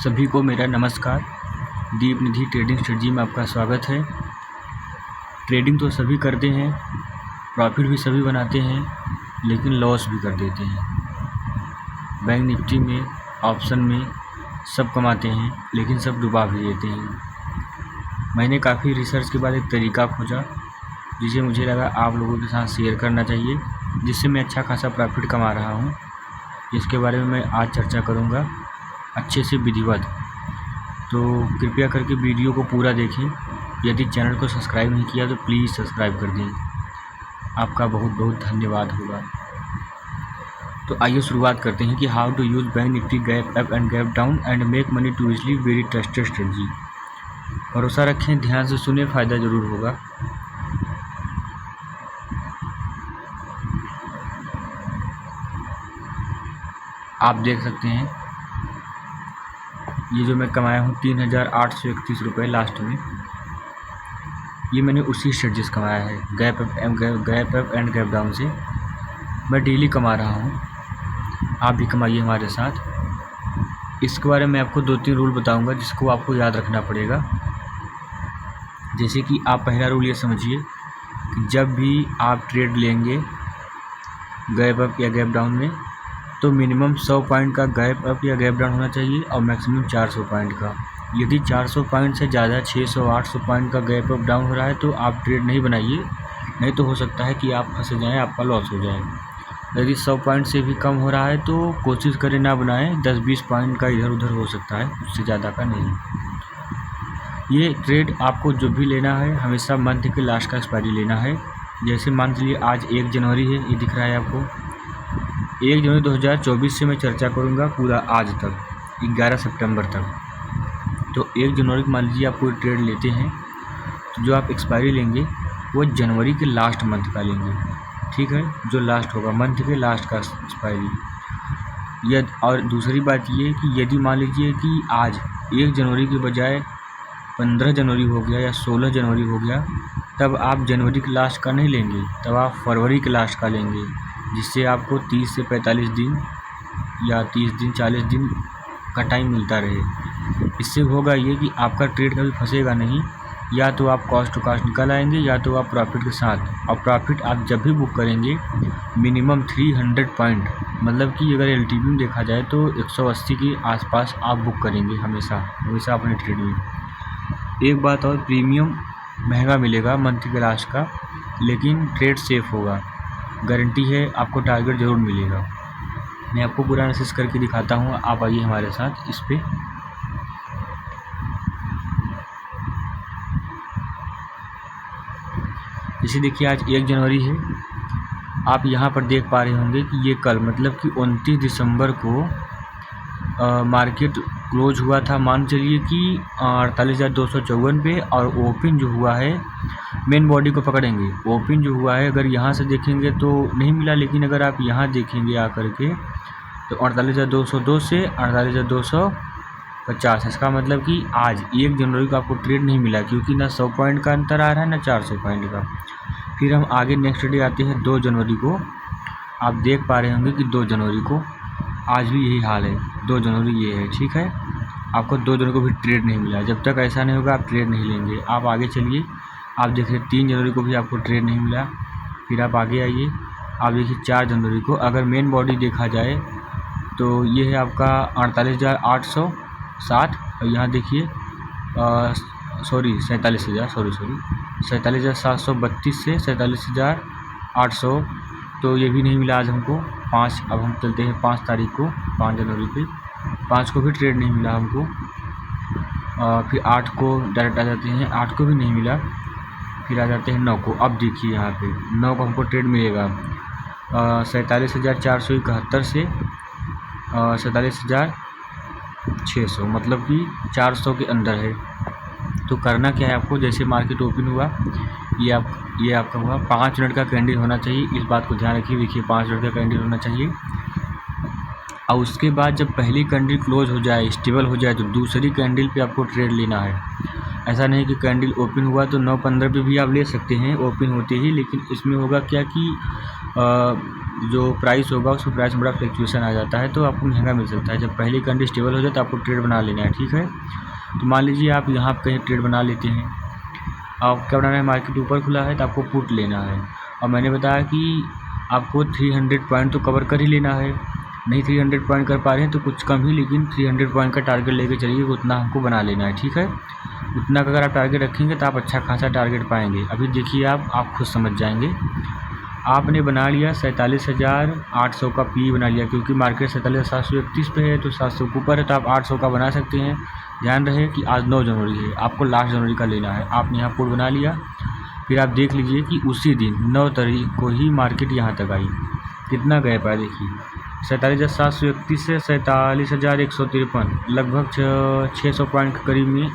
सभी को मेरा नमस्कार। दीप निधि ट्रेडिंग स्ट्रेटजी में आपका स्वागत है। ट्रेडिंग तो सभी करते हैं, प्रॉफिट भी सभी बनाते हैं, लेकिन लॉस भी कर देते हैं। बैंक निफ्टी में, ऑप्शन में सब कमाते हैं, लेकिन सब डुबा भी देते हैं। मैंने काफ़ी रिसर्च के बाद एक तरीका खोजा जिसे मुझे लगा आप लोगों के साथ शेयर करना चाहिए, जिससे मैं अच्छा खासा प्रॉफिट कमा रहा हूँ। जिसके बारे में मैं आज चर्चा करूँगा अच्छे से विधिवत। तो कृपया करके वीडियो को पूरा देखें। यदि चैनल को सब्सक्राइब नहीं किया तो प्लीज़ सब्सक्राइब कर दें, आपका बहुत बहुत धन्यवाद होगा। तो आइए शुरुआत करते हैं कि how to use bank Nifty gap up and gap down and make money too easily, very trusted strategy. भरोसा रखें, ध्यान से सुने, फ़ायदा ज़रूर होगा। आप देख सकते हैं ये जो मैं कमाया हूँ 3,831 रुपये लास्ट में, ये मैंने उसी स्ट्रेटजी से कमाया है। Gap up and gap down से मैं डेली कमा रहा हूँ। आप भी कमाइए हमारे साथ। इसके बारे में आपको 2-3 रूल बताऊंगा जिसको आपको याद रखना पड़ेगा। जैसे कि आप पहला रूल ये समझिए कि जब भी आप ट्रेड लेंगे गैप अप या गैप डाउन में, तो मिनिमम 100 पॉइंट का गैप अप या गैप डाउन होना चाहिए और मैक्सिमम 400 पॉइंट का। यदि 400 पॉइंट से ज़्यादा 600-800 पॉइंट का गैप अप डाउन हो रहा है तो आप ट्रेड नहीं बनाइए, नहीं तो हो सकता है कि आप फंस जाएं, आपका लॉस हो जाए। यदि 100 पॉइंट से भी कम हो रहा है तो कोशिश करें ना बनाएं, 10-20 पॉइंट का इधर उधर हो सकता है, उससे ज़्यादा का नहीं। ये ट्रेड आपको जो भी लेना है हमेशा मंथ के लास्ट का एक्सपायरी लेना है। जैसे मान लीजिए आज 1 जनवरी है, ये दिख रहा है आपको। 1 जनवरी 2024 से मैं चर्चा करूँगा पूरा आज तक 11 सितंबर तक। तो 1 जनवरी को मान लीजिए आप कोई ट्रेड लेते हैं तो जो आप एक्सपायरी लेंगे वो जनवरी के लास्ट मंथ का लेंगे, ठीक है, जो लास्ट होगा मंथ के लास्ट का एक्सपायरी। और दूसरी बात ये कि यदि मान लीजिए कि आज 1 जनवरी के बजाय 15 जनवरी हो गया या 16 जनवरी हो गया, तब आप जनवरी के लास्ट का नहीं लेंगे, तब आप फरवरी के लास्ट का लेंगे, जिससे आपको 30 से 45 दिन या 30 दिन 40 दिन का टाइम मिलता रहे। इससे होगा ये कि आपका ट्रेड कभी फंसेगा नहीं, या तो आप कॉस्ट टू कॉस्ट निकल आएंगे या तो आप प्रॉफिट के साथ। और प्रॉफिट आप जब भी बुक करेंगे मिनिमम 300 पॉइंट, मतलब कि अगर एलटीवी में देखा जाए तो 180 के आसपास आप बुक करेंगे हमेशा अपने ट्रेड में। एक बात और, प्रीमियम महंगा मिलेगा मंथ के लास्ट का, लेकिन ट्रेड सेफ होगा, गारंटी है आपको टारगेट ज़रूर मिलेगा। मैं आपको पूरा एनालिसिस करके दिखाता हूँ, आप आइए हमारे साथ इस पे। जैसे देखिए आज 1 जनवरी है, आप यहाँ पर देख पा रहे होंगे कि ये कल मतलब कि 29 दिसंबर को मार्केट क्लोज हुआ था, मान चलिए कि 48,254 पे, और ओपन जो हुआ है मेन बॉडी को पकड़ेंगे। ओपन जो हुआ है अगर यहाँ से देखेंगे तो नहीं मिला, लेकिन अगर आप यहाँ देखेंगे आकर के तो 48,202 से 48,250। इसका मतलब कि आज 1 जनवरी को आपको ट्रेड नहीं मिला, क्योंकि ना 100 पॉइंट का अंतर आ रहा है ना 400 पॉइंट का। फिर हम आगे नेक्स्ट डे आते हैं 2 जनवरी को। आप देख पा रहे होंगे कि 2 जनवरी को आज भी यही हाल है, 2 जनवरी ये है, ठीक है। आपको 2 जनवरी को भी ट्रेड नहीं मिला। जब तक ऐसा नहीं होगा आप ट्रेड नहीं लेंगे। आप आगे चलिए, आप देखिए 3 जनवरी को भी आपको ट्रेड नहीं मिला। फिर आप आगे आइए, आप देखिए 4 जनवरी को अगर मेन बॉडी देखा जाए तो ये है आपका 48,807, और यहाँ देखिए 47,732 से 47,800, तो ये भी नहीं मिला आज हमको। 5, अब हम चलते हैं 5 तारीख को, 5 जनवरी पे 5 को भी ट्रेड नहीं मिला हमको। फिर 8 को डायरेक्ट आ जाते हैं, 8 को भी नहीं मिला। फिर आ जाते हैं 9 को। अब देखिए यहाँ पे 9 को हमको ट्रेड मिलेगा 47,471 से 47,600, मतलब कि 400 के अंदर है। तो करना क्या है आपको, जैसे मार्केट ओपन हुआ ये आपका हुआ 5 मिनट का कैंडल होना चाहिए, इस बात को ध्यान रखिए। देखिए 5 मिनट का कैंडल होना चाहिए, और उसके बाद जब पहली कैंडल क्लोज हो जाए, स्टेबल हो जाए, तो दूसरी कैंडल पे आपको ट्रेड लेना है। ऐसा नहीं कि कैंडल ओपन हुआ तो 9:15 पे भी आप ले सकते हैं ओपन होते ही, लेकिन इसमें होगा क्या कि जो प्राइस होगा उसमें प्राइस में बड़ा फ्लक्चुएशन आ जाता है, तो आपको महंगा मिल सकता है। जब पहली कैंडल स्टेबल हो जाए तो आपको ट्रेड बना लेना है, ठीक है। तो मान लीजिए आप यहाँ कहीं ट्रेड बना लेते हैं, आप क्या बनाना है, मार्केट ऊपर खुला है तो आपको पुट लेना है। और मैंने बताया कि आपको 300 पॉइंट तो कवर कर ही लेना है, नहीं 300 पॉइंट कर पा रहे हैं तो कुछ कम ही, लेकिन 300 पॉइंट का टारगेट लेके चलिए, उतना हमको बना लेना है, ठीक है। उतना का अगर आप टारगेट रखेंगे तो आप अच्छा खासा टारगेट पाएंगे। अभी देखिए आप खुद समझ जाएंगे। आपने बना लिया 47,800 का पी बना लिया, क्योंकि मार्केट 47,731 पे है, तो 700 के ऊपर है, तो आप 800 का बना सकते हैं। ध्यान रहे कि आज 9 जनवरी है, आपको लास्ट जनवरी का लेना है। आपने यहाँ पुट बना लिया, फिर आप देख लीजिए कि उसी दिन 9 तारीख को ही मार्केट यहाँ तक आई। कितना गैप है देखिए, 47,731 से 47,153, लगभग 600 पॉइंट के करीब में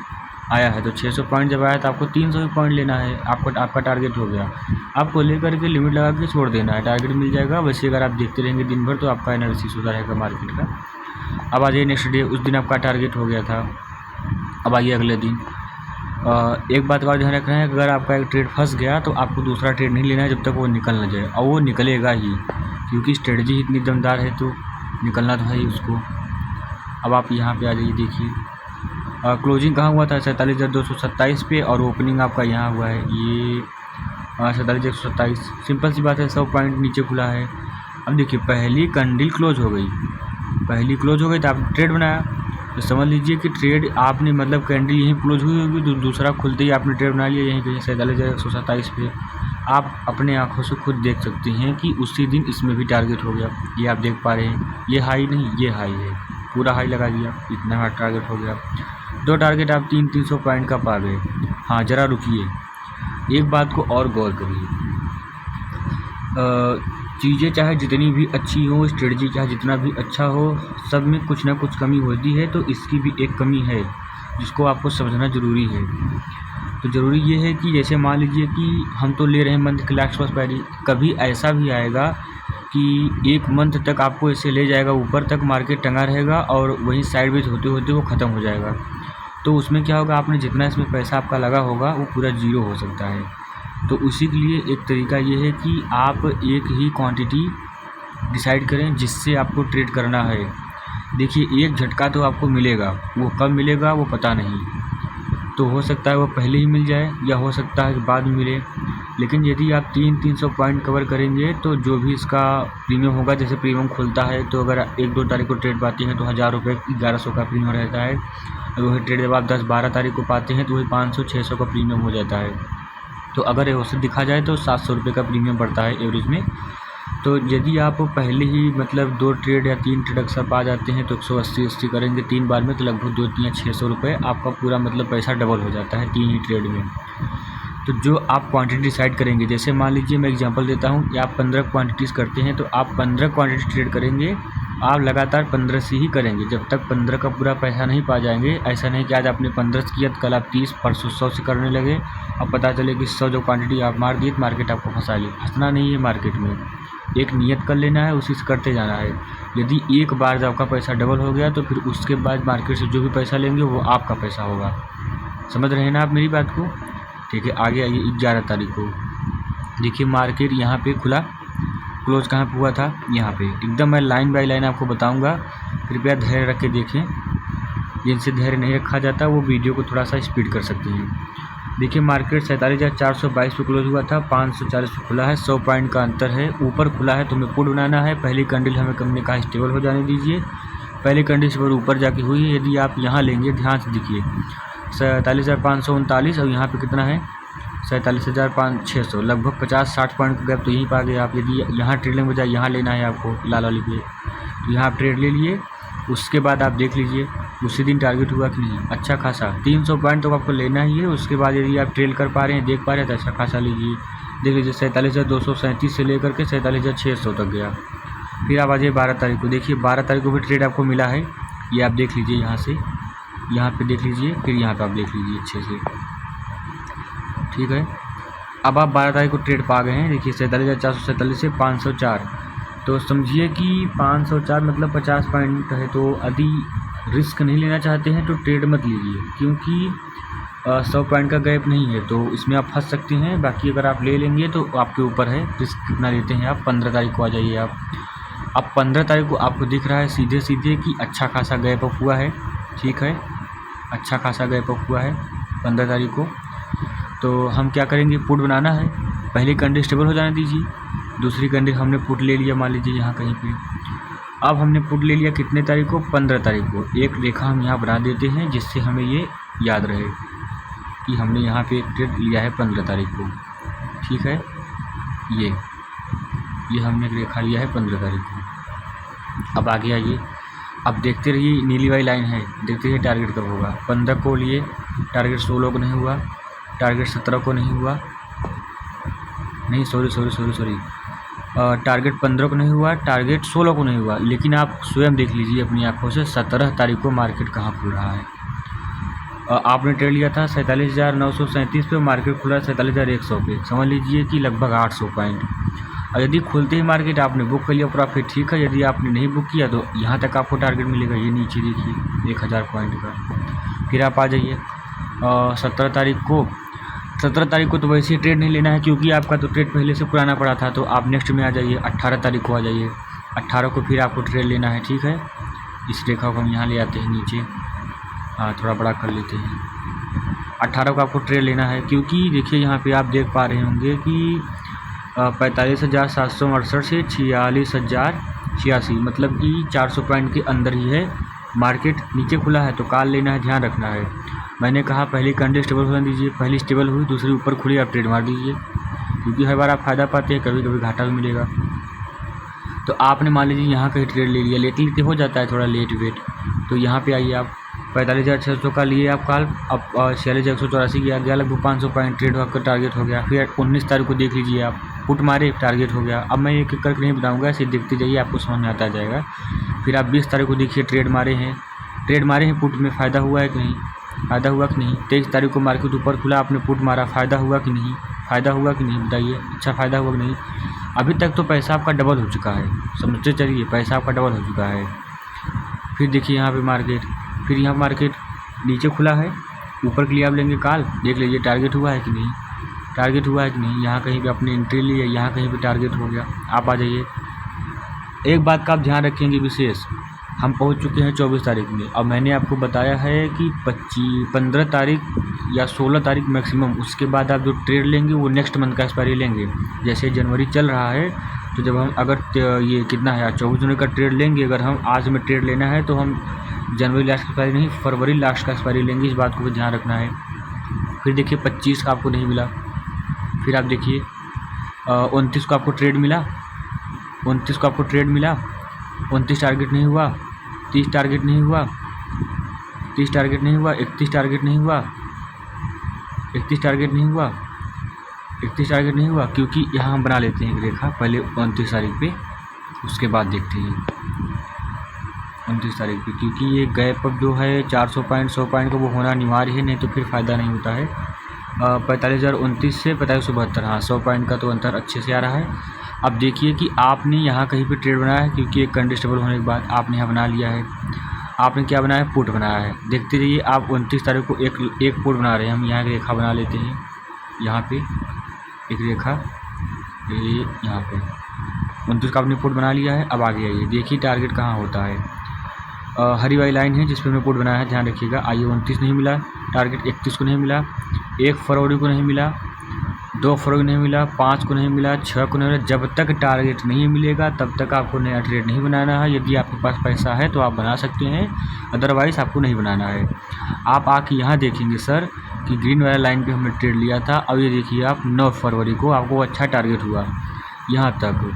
आया है। तो 600 पॉइंट जब आया तो आपको 300 ही पॉइंट लेना है, आपका टारगेट हो गया। आपको लेकर के लिमिट लगा के छोड़ देना है, टारगेट मिल जाएगा। वैसे अगर आप देखते रहेंगे दिन भर तो आपका एनालिसिस होता रहेगा मार्केट का। अब आ जाइए नेक्स्ट डे, उस दिन आपका टारगेट हो गया था। अब आइए अगले दिन। एक बात का और ध्यान रखना है, अगर आपका एक ट्रेड फंस गया तो आपको दूसरा ट्रेड नहीं लेना है जब तक वो निकल ना जाए, और वो निकलेगा ही, क्योंकि स्ट्रेटजी इतनी दमदार है तो निकलना तो है ही उसको। अब आप यहाँ पे आ जाइए, देखिए क्लोजिंग कहाँ हुआ था, 47,227 पे, और ओपनिंग आपका यहाँ हुआ है ये 47,127। सिंपल सी बात है, 100 पॉइंट नीचे खुला है। अब देखिए पहली कैंडल क्लोज हो गई, तो आपने ट्रेड बनाया, तो समझ लीजिए कि ट्रेड आपने मतलब कैंडल यहीं क्लोज हुई होगी तो दूसरा खुलते ही आपने ट्रेड बना लिया यहीं कहीं 47,127 पे। आप अपने आंखों से खुद देख सकते हैं कि उसी दिन इसमें भी टारगेट हो गया। ये आप देख पा रहे हैं, ये हाई नहीं, ये हाई है, पूरा हाई लगा दिया, इतना हार्ड टारगेट हो गया। 2 टारगेट आप 300 पॉइंट का पा गए। हाँ ज़रा रुकिए, एक बात को और गौर करिए, चीज़ें चाहे जितनी भी अच्छी हो, स्ट्रेटजी चाहे जितना भी अच्छा हो, सब में कुछ ना कुछ कमी होती है। तो इसकी भी एक कमी है जिसको आपको समझना ज़रूरी है। तो ज़रूरी ये है कि जैसे मान लीजिए कि हम तो ले रहे हैं मंथ के लास्ट एक्सपायरी, कभी ऐसा भी आएगा कि एक मंथ तक आपको ऐसे ले जाएगा, ऊपर तक मार्केट टंगा रहेगा और वहीं साइडवेज होते होते वो ख़त्म हो जाएगा। तो उसमें क्या होगा, आपने जितना इसमें पैसा आपका लगा होगा वो पूरा ज़ीरो हो सकता है। तो उसी के लिए एक तरीका ये है कि आप एक ही क्वांटिटी डिसाइड करें जिससे आपको ट्रेड करना है। देखिए एक झटका तो आपको मिलेगा, वो कब मिलेगा वो पता नहीं, तो हो सकता है वो पहले ही मिल जाए या हो सकता है कि बाद में मिले। लेकिन यदि आप 300 पॉइंट कवर करेंगे तो जो भी इसका प्रीमियम होगा, जैसे प्रीमियम खुलता है तो अगर 1-2 तारीख को ट्रेड पाते हैं तो 1000 रुपये 1100 का प्रीमियम रहता है। अगर वही ट्रेड जब आप 10-12 तारीख को पाते हैं तो वही 500-600 का प्रीमियम हो जाता है। तो अगर ऐसे देखा जाए तो 700 रुपये का प्रीमियम पड़ता है एवरेज में। तो यदि आप पहले ही मतलब 2 ट्रेड या 3 ट्रेड अक्सर पा जाते हैं तो 180 करेंगे 3 बार में, तो लगभग 2 या 600 रुपये आपका पूरा मतलब पैसा डबल हो जाता है 3 ही ट्रेड में। तो जो आप क्वांटिटी डिसाइड करेंगे, जैसे मान लीजिए मैं एग्जांपल देता हूँ कि आप 15 क्वांटिटीज़ करते हैं, तो आप 15 क्वांटिटी ट्रेड करेंगे, आप लगातार 15 से ही करेंगे जब तक 15 का पूरा पैसा नहीं पा जाएंगे। ऐसा नहीं कि आज आपने 15 किया तो कल आप 30, परसों 100 से करने लगे, अब पता चले कि 100 जो क्वांटिटी आप मार दिए तो मार्केट आपको फंसा ली। फंसना नहीं है मार्केट में, एक नियत कर लेना है, उसी से करते जाना है। यदि एक बार जब आपका पैसा डबल हो गया तो फिर उसके बाद मार्केट से जो भी पैसा लेंगे वो आपका पैसा होगा। समझ रहे हैं ना आप मेरी बात को? ठीक है, आगे आइए 11 तारीख को। देखिए मार्केट यहाँ पे खुला, क्लोज कहाँ पे हुआ था, यहाँ पे। एकदम मैं लाइन बाय लाइन आपको बताऊँगा, कृपया धैर्य रख के देखें। जिनसे धैर्य नहीं रखा जाता वो वीडियो को थोड़ा सा स्पीड कर सकते हैं। देखिए मार्केट 47,422 पे क्लोज हुआ था, 540 पे खुला है, 100 पॉइंट का अंतर है। ऊपर खुला है तो हमें पुट बनाना है। पहली कैंडल हमें कंपनी कहा स्टेबल हो जाने दीजिए। पहली कैंडल से ऊपर जाके हुई है। यदि आप यहाँ लेंगे, ध्यान से देखिए 47,539 और यहाँ पे कितना है 47,600, लगभग 50-60 पॉइंट का गैप तो यहीं पा गए आप। यदि यहाँ ट्रेड लेने बजाय यहाँ लेना है आपको लाल वाली पे, तो यहाँ आप ट्रेड ले लिए। उसके बाद आप देख लीजिए उसी दिन टारगेट हुआ कि नहीं, अच्छा खासा 300 पॉइंट तो आपको लेना ही है। उसके बाद यदि आप ट्रेल कर पा रहे हैं, देख पा रहे हैं, तो अच्छा खासा लीजिए। देख लीजिए 47,237 से लेकर के 47,600 तक गया। फिर आप आ जाइए 12 तारीख को। देखिए 12 तारीख को भी ट्रेड आपको मिला है, ये आप देख लीजिए यहाँ से, यहाँ पे देख लीजिए, फिर यहाँ पे आप देख लीजिए अच्छे से, ठीक है। अब आप 12 तारीख को ट्रेड पा गए हैं। देखिए 47,447 से 504, तो समझिए कि 504 मतलब 50 पॉइंट है। तो यदि रिस्क नहीं लेना चाहते हैं तो ट्रेड मत लीजिए, क्योंकि 100 पॉइंट का गैप नहीं है, तो इसमें आप फंस सकते हैं। बाकी अगर आप ले लेंगे तो आपके ऊपर है, रिस्क कितना लेते हैं आप। 15 तारीख को आ जाइए आप। अब 15 तारीख को आपको दिख रहा है सीधे सीधे कि अच्छा खासा गैप अप हुआ है, ठीक है, अच्छा खासा गैप अप हुआ है 15 तारीख को। तो हम क्या करेंगे, पुट बनाना है। पहली कैंडल स्टेबल हो जाने दीजिए, दूसरी कैंडल हमने पुट ले लिया मान लीजिए यहाँ कहीं पे। अब हमने पुट ले लिया कितने तारीख को, 15 तारीख को। एक रेखा हम यहाँ बना देते हैं जिससे हमें ये याद रहे कि हमने यहाँ पे एक ट्रेड लिया है 15 तारीख को, ठीक है। ये हमने एक रेखा लिया है 15 तारीख को। अब आगे आइए, अब देखते रहिए, नीली वाली लाइन है, देखते रहिए टारगेट कब होगा। 15 को लिए टारगेट, 16 को नहीं हुआ, टारगेट 17 को नहीं हुआ, नहीं सॉरी, टारगेट 15 को नहीं हुआ, टारगेट 16 को नहीं हुआ। लेकिन आप स्वयं देख लीजिए अपनी आंखों से 17 तारीख को मार्केट कहाँ खुल रहा है। आपने ट्रेड लिया था 47,937 पे, मार्केट खुला 47,100 पे। समझ लीजिए कि लगभग 800 पॉइंट। और यदि खुलते ही मार्केट आपने बुक कर लिया प्रॉफिट, ठीक है। यदि आपने नहीं बुक किया तो यहाँ तक आपको टारगेट मिलेगा, ये नीचे देखिए 1000 पॉइंट का। फिर आप आ जाइए 17 तारीख को तो वैसे ही ट्रेड नहीं लेना है, क्योंकि आपका तो ट्रेड पहले से पुराना पड़ा था। तो आप नेक्स्ट में आ जाइए 18 तारीख को आ जाइए। 18 को फिर आपको ट्रेड लेना है, ठीक है। इस रेखा को हम यहाँ ले आते हैं नीचे, हाँ थोड़ा बड़ा कर लेते हैं। 18 को आपको ट्रेड लेना है, क्योंकि देखिए यहाँ पे आप देख पा रहे होंगे कि 45,768 से 46,086, मतलब कि 400 पॉइंट के अंदर ही है। मार्केट नीचे खुला है तो कॉल लेना है, ध्यान रखना है। मैंने कहा पहली कैंडल स्टेबल होने दीजिए, पहली स्टेबल हुई, दूसरी ऊपर खुली, आप ट्रेड मार दीजिए, क्योंकि हर बार आप फ़ायदा पाते हैं, कभी कभी घाटा भी मिलेगा। तो आपने मान लीजिए यहाँ कहीं ट्रेड ले लिया, लेट हो जाता है थोड़ा लेट वेट। तो यहाँ पे आइए आप 45,600 का लिए आप कॉल, अब 46,184 की आ गया, लगभग 500 पॉइंट ट्रेड आपका टारगेट हो गया। फिर 19 तारीख को देख लीजिए आप, पुट मारे, टारगेट हो गया। अब मैं एक एक करके नहीं बताऊँगा, ऐसे देखते जाइए, आपको समझ में आता जाएगा। फिर आप 20 तारीख को देखिए ट्रेड मारे हैं पुट में, फ़ायदा हुआ है कि नहीं, फ़ायदा हुआ कि नहीं। 23 तारीख को मार्केट ऊपर खुला, आपने पुट मारा, फ़ायदा हुआ कि नहीं, बताइए, अच्छा फ़ायदा हुआ कि नहीं। अभी तक तो पैसा आपका डबल हो चुका है, समझते चलिए, पैसा आपका डबल हो चुका है। फिर देखिए यहाँ पे मार्केट, फिर यहाँ मार्केट नीचे खुला है, ऊपर के लिए आप लेंगे कॉल, देख लीजिए टारगेट हुआ है कि नहीं, यहाँ कहीं पे अपनी एंट्री ली है, यहाँ कहीं पे टारगेट हो गया। आप आ जाइए। एक बात का आप ध्यान रखेंगे विशेष, हम पहुंच चुके हैं 24 तारीख में। अब मैंने आपको बताया है कि 15 तारीख या 16 तारीख मैक्सिमम, उसके बाद आप जो ट्रेड लेंगे वो नेक्स्ट मंथ का एक्सपायरी लेंगे। जैसे जनवरी चल रहा है, तो जब हम अगर ये कितना है 24 जनवरी का ट्रेड लेंगे, अगर हम आज में ट्रेड लेना है तो हम जनवरी लास्ट का एक्सपायरी नहीं, फरवरी लास्ट का एक्सपायरी लेंगे। इस बात को भी ध्यान रखना है। फिर देखिए 25 का आपको नहीं मिला, फिर आप देखिए 29 को आपको ट्रेड मिला, 29 टारगेट नहीं हुआ, 30 टारगेट नहीं हुआ, 31 टारगेट नहीं हुआ, 31 टारगेट नहीं हुआ, क्योंकि यहाँ हम बना लेते हैं एक रेखा पहले 29 तारीख पे, उसके बाद देखते हैं 29 तारीख पे, क्योंकि ये गैप अप जो है 400 पॉइंट 100 पॉइंट का वो होना अनिवार्य है, नहीं तो फिर फ़ायदा नहीं होता है। 45,029 से 45,172, हाँ 100 पॉइंट का तो अंतर अच्छे से आ रहा है। अब देखिए कि आपने यहाँ कहीं पे ट्रेड बनाया है, क्योंकि एक कैंडल स्टेबल होने के बाद आपने यहाँ बना लिया है। आपने क्या बनाया है, पुट बनाया है। देखते रहिए, आप 29 तारीख को एक पुट बना रहे हैं। हम यहाँ एक रेखा बना लेते हैं, यहाँ पे एक रेखा, ये यहाँ पे 29 का आपने पुट बना लिया है। अब आगे आइए, देखिए टारगेट कहाँ होता है। हरी वाली लाइन है जिस पर हमने पुट बनाया है, ध्यान रखिएगा। आइए 29 नहीं मिला, टारगेट 31 को नहीं मिला, 1 फरवरी को नहीं मिला, 2 फरवरी नहीं मिला, 5 को नहीं मिला, 6 को नहीं मिला। जब तक टारगेट नहीं मिलेगा तब तक आपको नया ट्रेड नहीं बनाना है। यदि आपके पास पैसा है तो आप बना सकते हैं, अदरवाइज़ आपको नहीं बनाना है। आप आके यहाँ देखेंगे सर कि ग्रीन वाला लाइन पे हमने ट्रेड लिया था। अब ये देखिए आप 9 फरवरी को आपको अच्छा टारगेट हुआ, यहाँ तक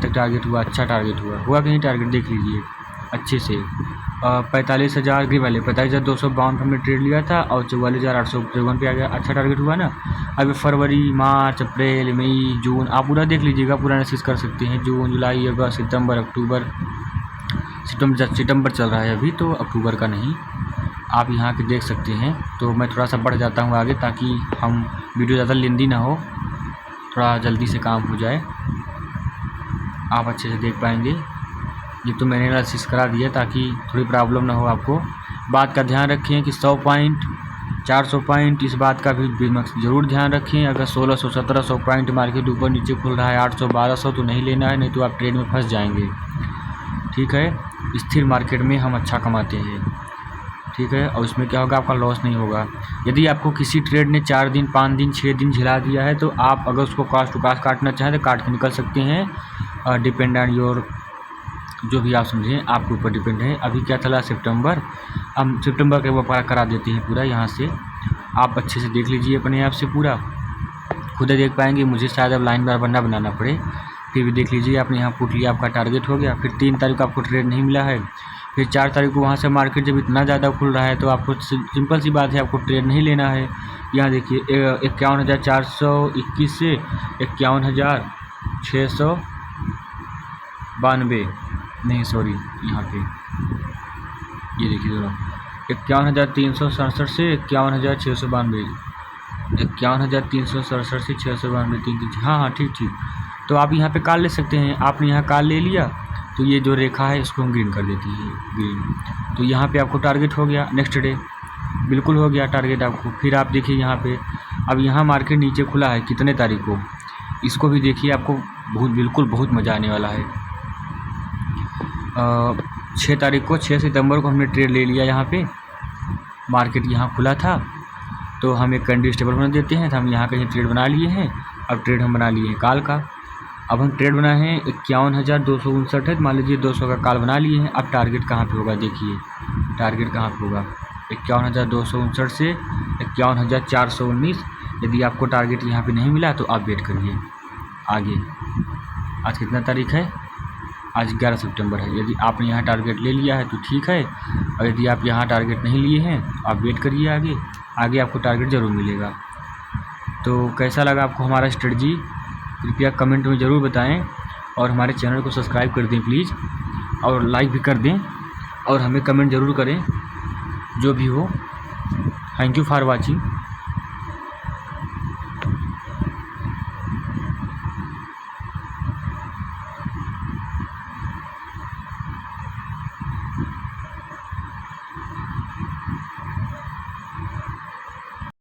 टारगेट हुआ, अच्छा टारगेट हुआ कहीं टारगेट देख लीजिए अच्छे से। 45,000 ग्रीन वाले 45,252 हमने ट्रेड लिया था और 44,853 पे आ गया, अच्छा टारगेट हुआ ना। अब फरवरी, मार्च, अप्रैल, मई, जून आप पूरा देख लीजिएगा, पूरा एनालिसिस कर सकते हैं। जून, जुलाई, अगस्त, सितंबर, अक्टूबर, सितंबर चल रहा है अभी, तो अक्टूबर का नहीं, आप यहाँ के देख सकते हैं। तो मैं थोड़ा सा बढ़ जाता हूँ आगे, ताकि हम वीडियो ज़्यादा लेंदी ना हो, थोड़ा जल्दी से काम हो जाए, आप अच्छे से देख पाएंगे। ये तो मैंने एनालिसिस करा दिया ताकि थोड़ी प्रॉब्लम ना हो आपको। बात का ध्यान रखें कि 100 पॉइंट 400 पॉइंट, इस बात का भी ज़रूर ध्यान रखें। अगर 1600 1700 पॉइंट मार्केट ऊपर नीचे खुल रहा है 800 1200 तो नहीं लेना है, नहीं तो आप ट्रेड में फंस जाएंगे। ठीक है, स्थिर मार्केट में हम अच्छा कमाते हैं। ठीक है, और इसमें क्या होगा, आपका लॉस नहीं होगा। यदि आपको किसी ट्रेड ने 4 दिन 5 दिन 6 दिन झिला दिया है तो आप अगर उसको कॉस्ट टू कॉस्ट काटना चाहें तो काट के निकल सकते हैं। डिपेंड ऑन योर, जो भी आप समझें, आपके ऊपर डिपेंड है। अभी क्या चला सितंबर, हम सितंबर के व्यापार करा देते हैं पूरा। यहाँ से आप अच्छे से देख लीजिए अपने आप से, पूरा खुद ही देख पाएंगे। मुझे शायद अब लाइन बार बनाना पड़े, फिर भी देख लीजिए। आपने यहाँ पुट लिया, आपका टारगेट हो गया। फिर 3 तारीख को आपको ट्रेड नहीं मिला है, फिर 4 तारीख को वहाँ से मार्केट जब इतना ज़्यादा खुल रहा है तो आपको सिंपल सी बात है, आपको ट्रेड नहीं लेना है। यहाँ देखिए 51,421 से 51,692, नहीं सॉरी, यहाँ पे ये देखिए दोनों 51,367 से 51,692, 51,367 से 692, 3 हाँ ठीक। तो आप यहाँ पे कॉल ले सकते हैं। आपने यहाँ कॉल ले लिया तो ये जो रेखा है इसको हम ग्रीन कर देती है, ग्रीन। तो यहाँ पे आपको टारगेट हो गया, नेक्स्ट डे बिल्कुल हो गया टारगेट आपको। फिर आप देखिए यहाँ पे, अब यहाँ मार्केट नीचे खुला है कितने तारीख को, इसको भी देखिए। आपको बहुत मज़ा आने वाला है। 6 तारीख को, 6 सितंबर को हमने ट्रेड ले लिया। यहाँ पे मार्केट यहाँ खुला था तो हम एक कैंडल स्टेबल बना देते हैं, तो हम यहाँ कहीं ट्रेड बना लिए हैं। अब ट्रेड हम बना लिए हैं काल का। अब हम ट्रेड बनाए हैं 51,259 है, मान लीजिए 200 का काल बना लिए हैं। अब टारगेट कहाँ पे होगा, देखिए टारगेट कहाँ पे होगा, 51,259 से 51,419। यदि आपको टारगेट यहाँ पे नहीं मिला तो आप वेट करिए आगे। आज कितना तारीख है, आज 11 सितंबर है। यदि आपने यहाँ टारगेट ले लिया है तो ठीक है, और यदि आप यहाँ टारगेट नहीं लिए हैं तो आप वेट करिए आगे आपको टारगेट ज़रूर मिलेगा। तो कैसा लगा आपको हमारा स्ट्रेटजी, कृपया कमेंट में ज़रूर बताएं, और हमारे चैनल को सब्सक्राइब कर दें प्लीज़, और लाइक भी कर दें, और हमें कमेंट ज़रूर करें जो भी हो। Thank you for watching.